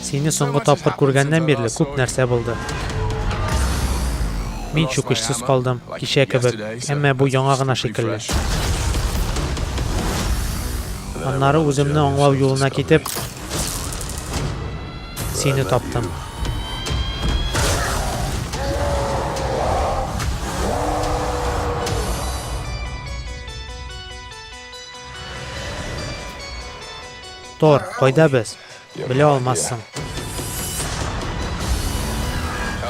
Сине соңгы тапкыр күргәннән бирле күп нәрсә булды. Мин чүкешсез калдым, кичә кебек, әмма бу яңа гына шикелле. Аннары үземне аңлау юлына китеп, сине таптым. Тор, кайда без? Белә алмассың.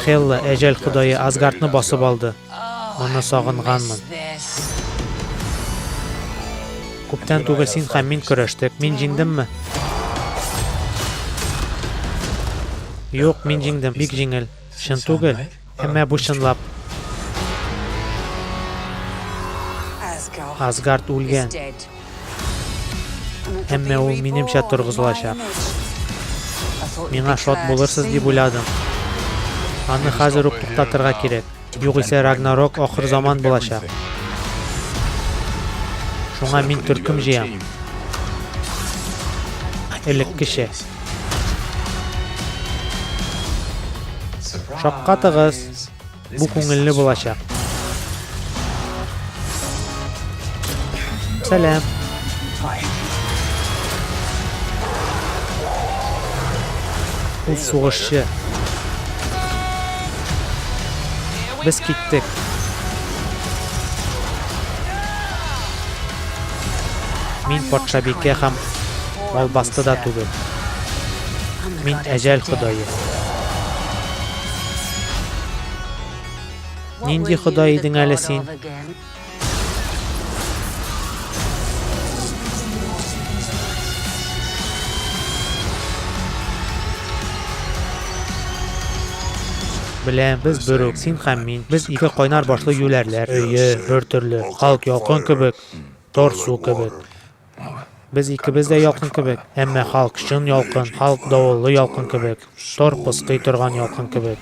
Хелла, әҗәл Худае Асгардны басып алды. Моны сагынганмын. Күптән түгел син һәм мин көрәштек. Мин җиңдемме? Юк, мин җиңдем. Бик җиңел. Чын түгел. Әмма бу чынлап. Асгард үлгән. Әмма ул минемчә торгызылачак. Миңа шат булырсыз дип уйладым. Аны хәзер үк туктатырга кирәк. Югыйсә Рагнарок ахыр заман булачак. Шуңа мин төркем җыям. Элеккечә. Шаккатыгыз. Бу күңелле булачак. Сәлам. Ул сугышчы. Без киттек. Мин патшабикә һәм албасты да түгел. Мин әҗәл Худае. Нинди Худай идең әле син? Беләм, без бер үк, син һәм мин. Без ике кайнар башлы юләрләр. Бер төрле. Халк ялкын кебек, тор су кебек. Без икебез дә ялкын кебек. Әмма халк чын ялкын, халк давыллы ялкын кебек. Тор пыскый торган ялкын кебек.